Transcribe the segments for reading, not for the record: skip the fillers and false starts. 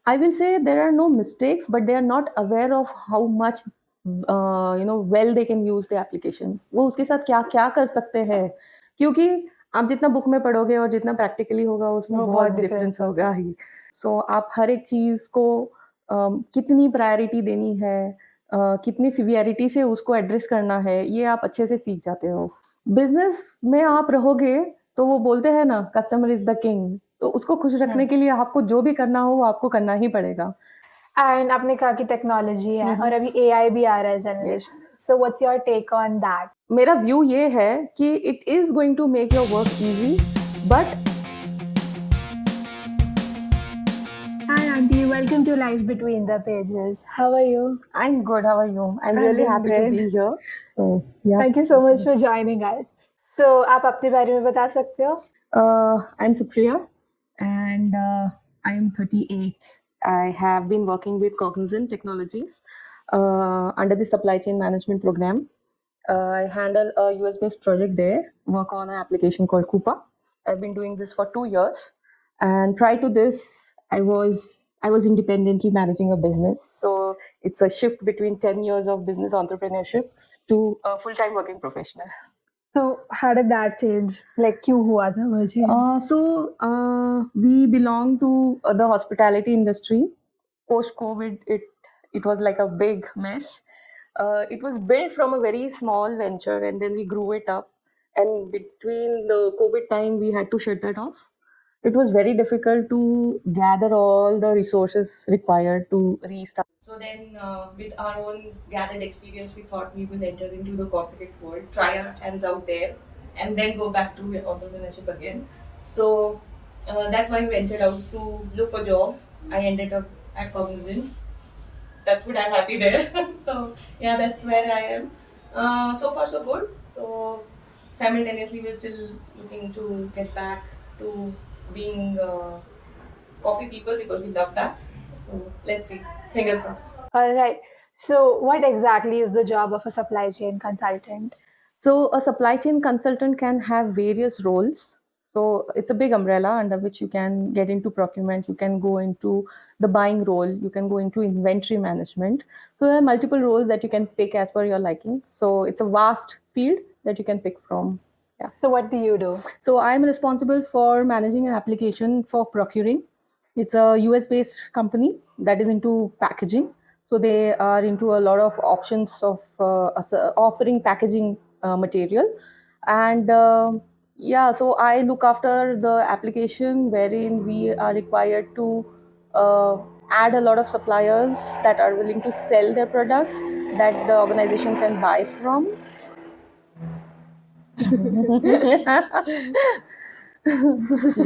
I will say there are no mistakes, but they are not aware of how much well they can use the application. वो उसके साथ क्या-क्या कर सकते हैं, क्योंकि आप जितना बुक में पढ़ोगे और जितना प्रैक्टिकली होगा उसमें वो बहुत बहुत डिफरेंस डिफरेंस होगा ही। सो आप हर एक चीज़ को कितनी प्रायोरिटी देनी है, कितनी सिवियरिटी से उसको एड्रेस करना है, ये आप अच्छे से सीख जाते हो। बिज़नेस में आप रहोगे, तो वो बोलते हैं ना कस्टमर इज़ द किंग, तो उसको खुश रखने के लिए आपको जो भी करना हो वो आपको करना ही पड़ेगा। एंड आपने कहा कि टेक्नोलॉजी है और अभी एआई भी आ रहा है yes. Generation, so what's your take on that? मेरा व्यू ये है कि it is going to make your work easy, but Hi Auntie, welcome to Life Between the Pages. How are you? I am good, how are you? I am I'm really doing happy to great. Be here. So yeah Thank you so much for joining us. So आप अपने बारे में बता सकते हो? I'm Supriya and I'm 38. I have been working with Cognizant Technologies under the supply chain management program. I handle a US based project there, work on an application called Coupa. I've been doing this for 2 years. And prior to this, I was independently managing a business. So it's a shift between 10 years of business entrepreneurship to a full time working professional. So how did that change? Like क्यों हुआ था वो change? We belong to the hospitality industry. Post COVID, it was like a big mess. It was built from a very small venture, and then we grew it up. And between the COVID time, we had to shut that off. It was very difficult to gather all the resources required to restart. So then, with our own gathered experience, we thought we will enter into the corporate world, try our hands out there, and then go back to entrepreneurship again. So that's why we ventured out to look for jobs. I ended up at Cognizant. That's what I'm happy there. So yeah, that's where I am. So far so good. So simultaneously, we're still looking to get back to being coffee people because we love that. So let's see. Fingers crossed. All right. So what exactly is the job of a supply chain consultant? So a supply chain consultant can have various roles. So it's a big umbrella under which you can get into procurement, you can go into the buying role, you can go into inventory management. So there are multiple roles that you can pick as per your liking. So it's a vast field that you can pick from. Yeah. So what do you do? So I'm responsible for managing an application for procuring. It's a US based company that is into packaging. So they are into a lot of options of offering packaging material. And yeah, so I look after the application wherein we are required to uh, add a lot of suppliers that are willing to sell their products that the organization can buy from.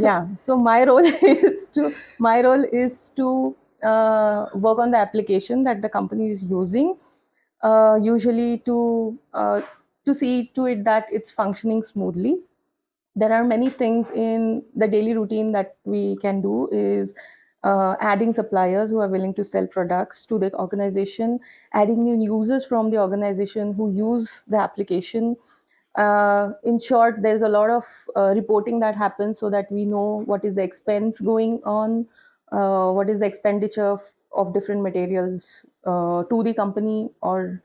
Yeah, so my role is to work on the application that the company is using, usually to see to it that it's functioning smoothly. There are many things in the daily routine that we can do is adding suppliers who are willing to sell products to the organization, adding new users from the organization who use the application. In short, there's a lot of reporting that happens so that we know what is the expense going on, what is the expenditure of different materials to the company, or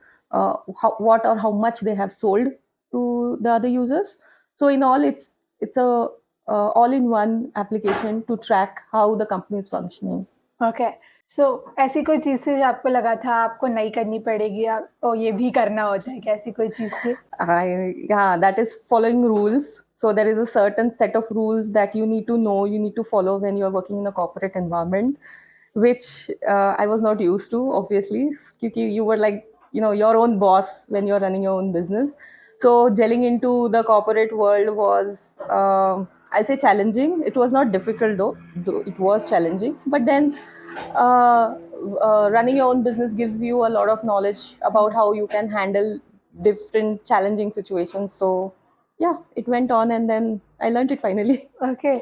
what or how much they have sold to the other users. So in all, it's a all-in-one application to track how the company is functioning. Okay, so ऐसी कोई चीज़ थी जो आपको लगा था आपको नहीं करनी पड़ेगी ओ ये भी करना होता है, क्या ऐसी कोई चीज़ थी? Yeah, that is following rules. So there is a certain set of rules that you need to know, you need to follow when you are working in a corporate environment, which I was not used to, obviously, because you were like, your own boss when you're running your own business. So gelling into the corporate world was, I'll say, challenging. It was not difficult though it was challenging. But then uh, running your own business gives you a lot of knowledge about how you can handle different challenging situations. So yeah, it went on and then I learned it finally. Okay,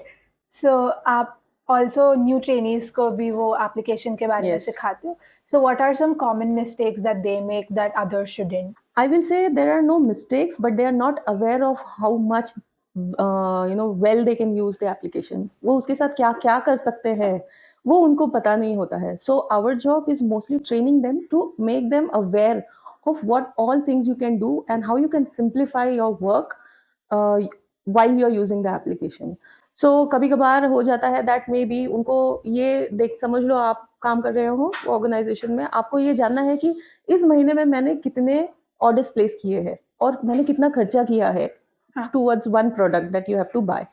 so आप also new trainees को भी वो application के बारे में Yes. सिखाते हो, so what are some common mistakes that they make that others shouldn't? I will say there are no mistakes, but they are not aware of how much well they can use the application. वो उसके साथ क्या क्या कर सकते हैं, वो उनको पता नहीं होता है. So our job is mostly training them to make them aware of what all things you can do and how you can simplify your work uh, while you're using the application. So कभी कभार हो जाता है that maybe उनको ये देख, समझ लो आप काम कर रहे हो ऑर्गेनाइजेशन में, आपको ये जानना है कि इस महीने में मैंने कितने ऑर्डर्स प्लेस किए हैं और मैंने कितना खर्चा किया है हाँ. towards one product that you have to buy.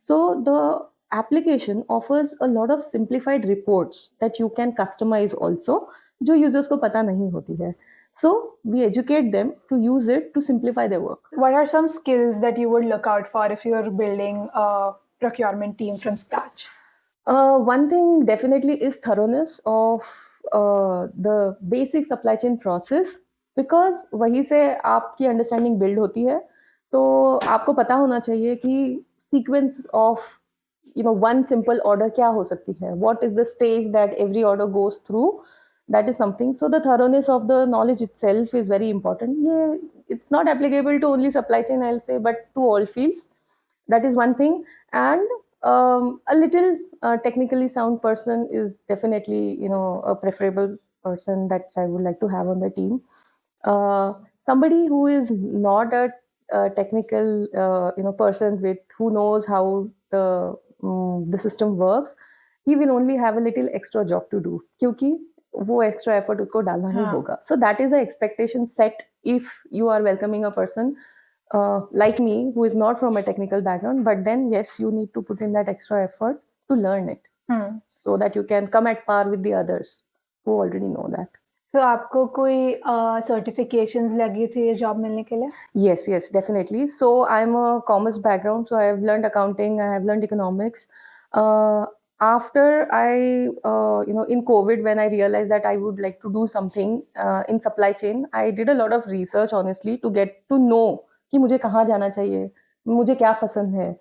So the application offers a lot of simplified reports that you can customize also, जो users को पता नहीं होती है. So we educate them to use it to simplify their work. What are some skills that you would look out for if you're building a procurement team from scratch? One thing definitely is thoroughness of the basic supply chain process, because वहीं से आपकी understanding build होती है. तो आपको पता होना चाहिए कि sequence of one simple order क्या हो सकती है, what is the stage that every order goes through, that is something. So the thoroughness of the knowledge itself is very important. Yeah, it's not applicable to only supply chain, I'll say, but to all fields. That is one thing. And a little technically sound person is definitely a preferable person that I would like to have on the team. Somebody who is not a technical person with who knows how the system works, he will only have a little extra job to do, क्योंकि वो extra effort उसको डालना ही हाँ. होगा. So that is the expectation set if you are welcoming a person like me, who is not from a technical background, but then yes, you need to put in that extra effort to learn it, so that you can come at par with the others who already know that. So आपको कोई certifications लगी थी ये job मिलने के लिए? Yes, definitely. So I'm a commerce background, so I have learned accounting, I have learned economics. After in COVID, when I realized that I would like to do something in supply chain, I did a lot of research, honestly, to get to know कि मुझे कहाँ जाना चाहिए, मुझे क्या पसंद है.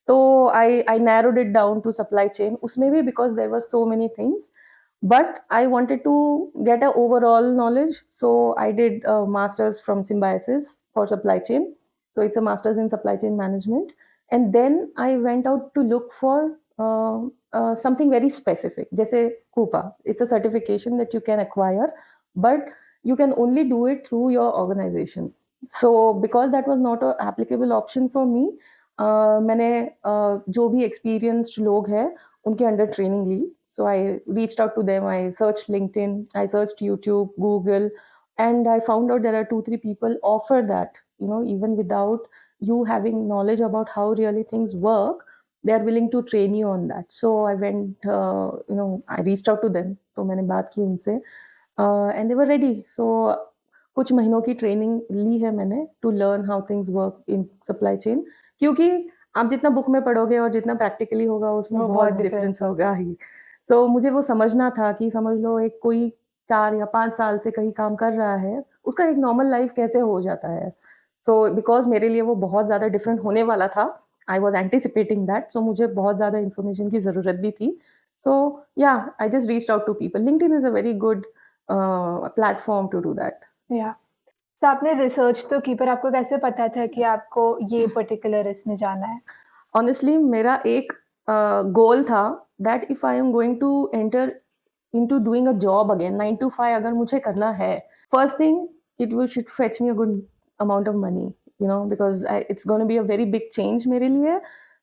तो I narrowed it down to supply chain. उसमें भी because there were so many things, but I wanted to get an overall knowledge. So I did a master's from Symbiosis for supply chain. So it's a master's in supply chain management. And then I went out to look for something very specific. जैसे Coupa, it's a certification that you can acquire, but you can only do it through your organization. So because that was not an applicable option for me, मैंने जो भी experienced लोग हैं उनके under training Lee. So I reached out to them, I searched LinkedIn, I searched YouTube, Google, and I found out there are 2-3 people offer that, even without you having knowledge about how really things work, they are willing to train you on that. So I went, I reached out to them. तो मैंने बात की उनसे, and they were ready. So कुछ महीनों की training ली है मैंने to learn how things work in supply chain, क्योंकि आप जितना बुक में पढ़ोगे और जितना प्रैक्टिकली होगा उसमें वो बहुत बहुत डिफरेंस difference होगा ही. So मुझे वो समझना था कि समझ लो एक कोई 4 या 5 साल से कहीं काम कर रहा है, उसका एक नॉर्मल लाइफ कैसे हो जाता है. So बिकॉज़ मेरे लिए वो बहुत ज़्यादा डिफरेंट होने वाला था, I was anticipating that. So मुझे बहुत ज़्यादा इन्फॉर्मेशन की ज़रूरत भी थी. So yeah, I just reached out to people. LinkedIn is a very good platform to do that. Yeah. तो आपने रिसर्च तो की, पर आपको कैसे पता था कि आपको ये पर्टिकुलर इसमें जाना है? Honestly, मेरा एक गोल था that if I am going to enter into doing a job again, 9 to 5 अगर मुझे करना है, first thing should fetch me a good amount of money, because it's going to be a very big change मेरे लिए.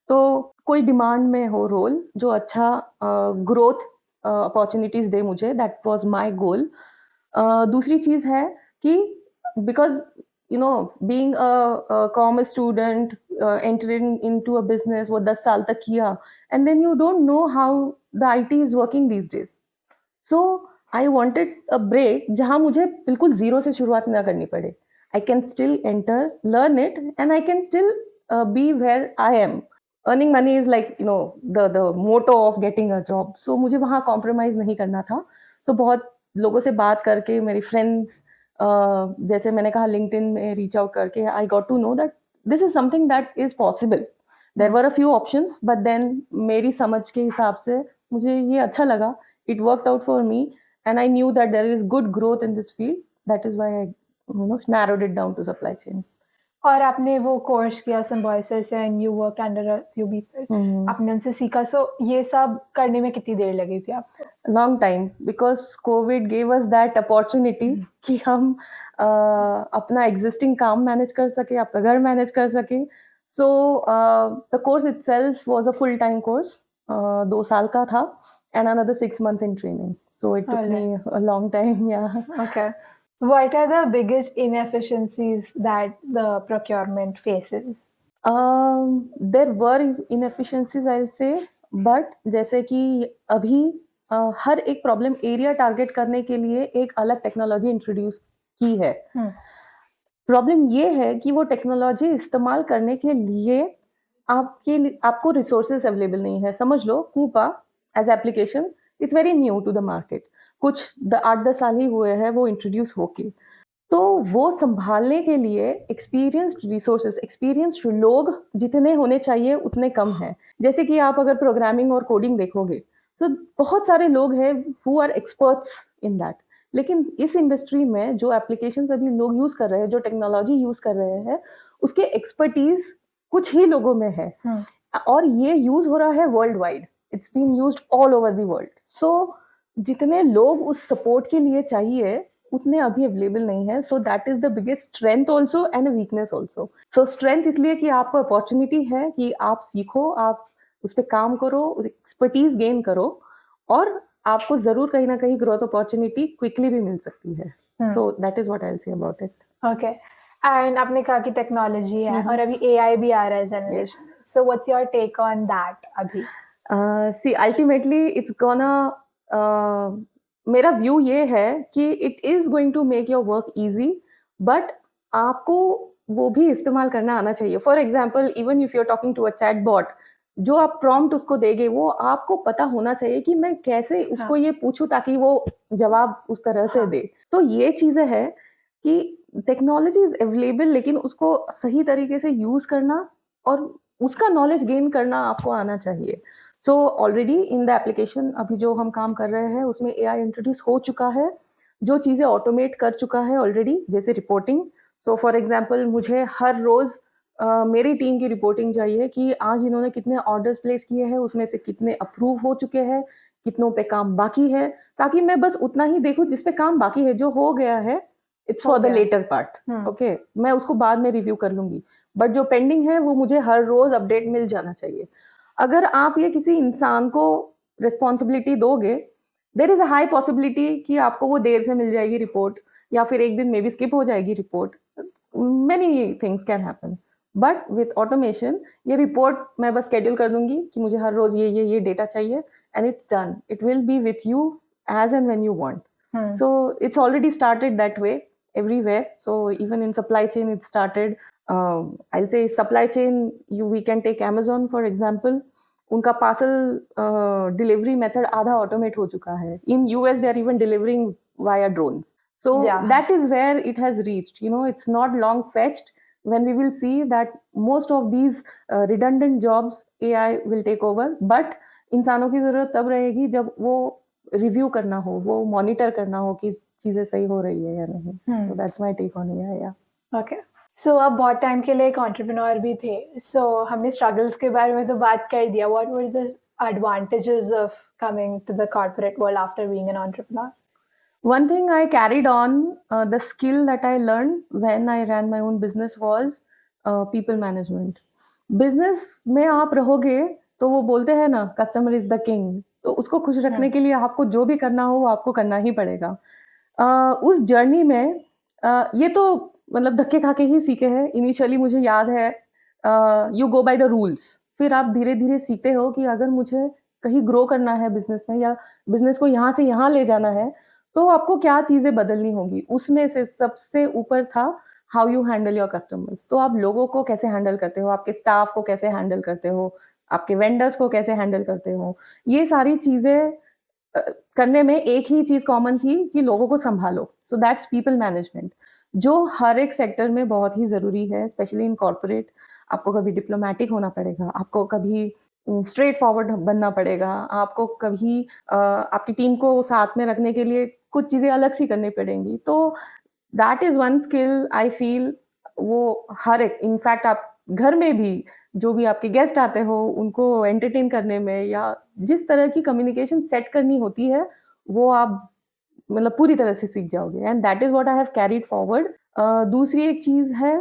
तो कोई demand में हो रोल जो अच्छा ग्रोथ अपॉर्चुनिटीज दे मुझे, दैट वाज माय गोल. दूसरी चीज है कि because being a commerce student, entering into a business वो 10 साल तक किया, and then you don't know how the IT is working these days. So I wanted a break जहाँ मुझे बिल्कुल जीरो से शुरुआत ना करनी पड़े. I can still enter, learn it, and I can still be where I am. Earning money is like the motto of getting a job. So मुझे वहाँ compromise नहीं करना था. So बहुत लोगों से बात करके, मेरी friends, जैसे मैंने कहा LinkedIn में reach out करके, I got to know that this is something that is possible. There were a few options, but then मेरी समझ के हिसाब से मुझे ये अच्छा लगा. It worked out for me, and I knew that there is good growth in this field. That is why I narrowed it down to supply chain. और आपने वो कोर्स किया symbiosis and you work under a few people, आपने उनसे सीखा, सो ये सब करने में कितनी देर लगी थी आपको? Long time, because Covid gave us that opportunity कि हम अपना एग्जिस्टिंग काम मैनेज कर सके, आपका घर मैनेज कर सके. So the course itself was a full time course, 2 साल का था, and another 6 months in training. So it took me a long time. Yeah. Okay. What are the biggest inefficiencies that the procurement faces? There were inefficiencies, I'll say, but जैसे कि अभी हर एक problem area target करने के लिए एक अलग technology introduce की है. प्रॉब्लम ये है कि वो टेक्नोलॉजी इस्तेमाल करने के लिए आपको रिसोर्सेज अवेलेबल नहीं है. समझ लो कूपा as application it's very new to the market. कुछ 8-10 साल ही हुए हैं वो इंट्रोड्यूस होके. तो वो संभालने के लिए एक्सपीरियंस्ड रिसोर्सेज, एक्सपीरियंस्ड लोग जितने होने चाहिए उतने कम हैं. जैसे कि आप अगर प्रोग्रामिंग और कोडिंग देखोगे तो बहुत सारे लोग हैं who are experts in that. लेकिन इस इंडस्ट्री में जो एप्लीकेशंस अभी लोग यूज कर रहे हैं, जो टेक्नोलॉजी यूज कर रहे हैं, उसके एक्सपर्टीज कुछ ही लोगों में है. और ये यूज हो रहा है world wide. It's been used all over the world. So जितने लोग उस सपोर्ट के लिए चाहिए उतने अभी अवेलेबल नहीं है. So that is the biggest strength also and a weakness also. So strength इसलिए कि आपको अपॉर्चुनिटी है कि आप सीखो, आप उस पर काम करो, एक्सपर्टीज गेन करो, और आपको जरूर कहीं ना कहीं ग्रोथ अपॉर्चुनिटी क्विकली भी मिल सकती है. So that is what I will say about it. Okay. And आपने कहा कि टेक्नोलॉजी है और अभी एआई भी आ रहा है generation, so what's your take on that अभी? सी अल्टीमेटली इट्स गोना, मेरा व्यू ये है कि it is going to make your work easy, but आपको वो भी इस्तेमाल करना आना चाहिए. For example, even if you are talking to a chat bot, जो आप प्रॉम्प्ट उसको देंगे वो आपको पता होना चाहिए कि मैं कैसे उसको ये पूछूं ताकि वो जवाब उस तरह से दे. तो ये चीजें है कि टेक्नोलॉजी इज अवेलेबल, लेकिन उसको सही तरीके से यूज करना और उसका नॉलेज गेन करना आपको आना चाहिए. So already in the application अभी जो हम काम कर रहे हैं उसमें एआई इंट्रोड्यूस हो चुका है, जो चीज़ें ऑटोमेट कर चुका है ऑलरेडी, जैसे रिपोर्टिंग. सो फॉर एग्जांपल, मुझे हर रोज़ मेरी टीम की रिपोर्टिंग चाहिए कि आज इन्होंने कितने ऑर्डर्स प्लेस किए हैं, उसमें से कितने अप्रूव हो चुके हैं, कितनों पे काम बाकी है, ताकि मैं बस उतना ही देखूं जिस पे काम बाकी है. जो हो गया है it's for the later part. Okay, मैं उसको बाद में रिव्यू कर लूंगी, बट जो पेंडिंग है वो मुझे हर रोज अपडेट मिल जाना चाहिए. अगर आप ये किसी इंसान को रिस्पॉन्सिबिलिटी दोगे, there is a high possibility कि आपको वो देर से मिल जाएगी रिपोर्ट, या फिर एक दिन मे बी स्किप हो जाएगी report. Many things can happen. But with automation ये रिपोर्ट मैं बस शेड्यूल कर दूंगी कि मुझे हर रोज ये डेटा चाहिए, and it's done. It will be with you as and when you want. So it's already started that way everywhere. So even in supply chain it started. I'll say supply chain, we can take Amazon for example. उनका parcel delivery method आधा automate हो चुका है. In US they are even delivering via drones. So that is where it has reached. It's not long fetched when we will see that most of these redundant jobs AI will take over. But इंसानों की जरूरत तब रहेगी जब वो review करना हो, वो मॉनिटर करना हो कि चीजें सही हो रही है या नहीं. So that's my take on AI. या ओके. सो आप बहुत टाइम के लिए एक एंटरप्रेन्योर भी थे, सो हमने स्ट्रगल्स के बारे में तो बात कर दिया. What were the advantages of coming to the corporate world after being an entrepreneur? One thing I carried on, the skill that I learned when I ran my own business was people management. Business में आप रहोगे तो वो बोलते हैं ना, customer is the king. तो उसको खुश रखने के लिए आपको जो भी करना हो वो आपको करना ही पड़ेगा. उस जर्नी में ये तो मतलब धक्के खा के ही सीखे हैं. इनिशियली मुझे याद है, you go by the rules. फिर आप धीरे धीरे सीखते हो कि अगर मुझे कहीं ग्रो करना है बिजनेस में, या बिजनेस को यहाँ से यहाँ ले जाना है, तो आपको क्या चीजें बदलनी होगी. उसमें से सबसे ऊपर था how you handle your customers. तो आप लोगों को कैसे हैंडल करते हो, आपके स्टाफ को कैसे हैंडल करते हो, आपके वेंडर्स को कैसे हैंडल करते हो. ये सारी चीजें करने में एक ही चीज कॉमन थी कि लोगों को संभालो. सो दैट्स पीपल मैनेजमेंट, जो हर एक सेक्टर में बहुत ही जरूरी है. स्पेशली इन कॉर्पोरेट आपको कभी डिप्लोमेटिक होना पड़ेगा, आपको कभी स्ट्रेट फॉरवर्ड बनना पड़ेगा, आपको कभी आपकी टीम को साथ में रखने के लिए कुछ चीजें अलग सी करनी पड़ेंगी. तो that is one skill I feel वो हर एक इनफैक्ट आप घर में भी जो भी आपके गेस्ट आते हो उनको एंटरटेन करने में या जिस तरह की कम्युनिकेशन सेट करनी होती है, वो आप मतलब पूरी तरह से सीख जाओगे and that is what I have carried forward. दूसरी एक चीज़ है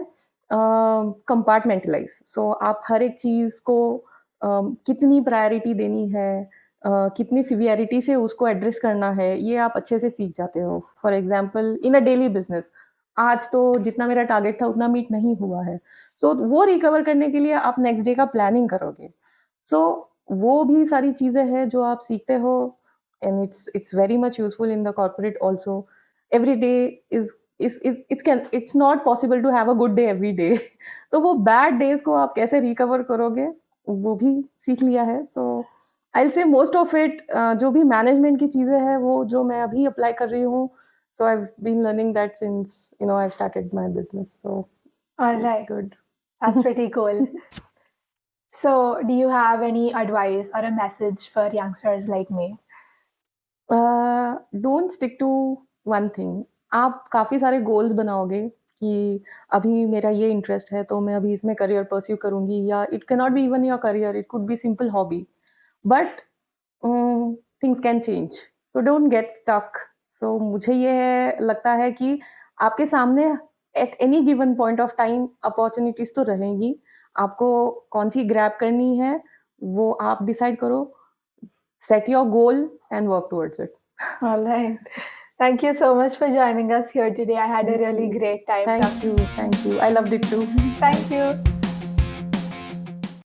कंपार्टमेंटलाइज़। सो आप हर एक चीज़ को कितनी प्रायोरिटी देनी है, कितनी सीवियरिटी से उसको एड्रेस करना है, ये आप अच्छे से सीख जाते हो। For example in a daily business, आज तो जितना मेरा टारगेट था उतना मीट नहीं हुआ है। सो वो रिकवर करने के लिए आप नेक्स्ट डे का प्लानिंग करोगे। सो वो भी सारी चीज़ें हैं जो आप सीखते हो and it's very much useful in the corporate also. Every day it's not possible to have a good day every day. तो वो बैड डेज़ को आप कैसे रिकवर करोगे, वो भी सीख लिया है। So I will say most of it जो भी मैनेजमेंट की चीज़ें हैं, वो जो मैं अभी अप्लाई कर रही हूँ, so I've been learning that since, I've started my business, so All it's right. good. That's pretty cool. So, do you have any advice or a message for youngsters like me? Don't stick to one thing. आप काफ़ी सारे goals बनाओगे कि अभी मेरा ये interest है, तो मैं अभी इसमें करियर परस्यू करूँगी, या it can not be even your career, it could be simple hobby, but things can change, so don't get stuck. So मुझे ये लगता है कि आपके सामने at any given point of time opportunities तो रहेंगी, आपको कौन-सी ग्रैब करनी है, वो आप डिसाइड करो, set your goal and work towards it. All right. Thank you so much for joining us here today. I had a Thank really you. great time Thank talking. you. Thank you. I loved it too. Thank you.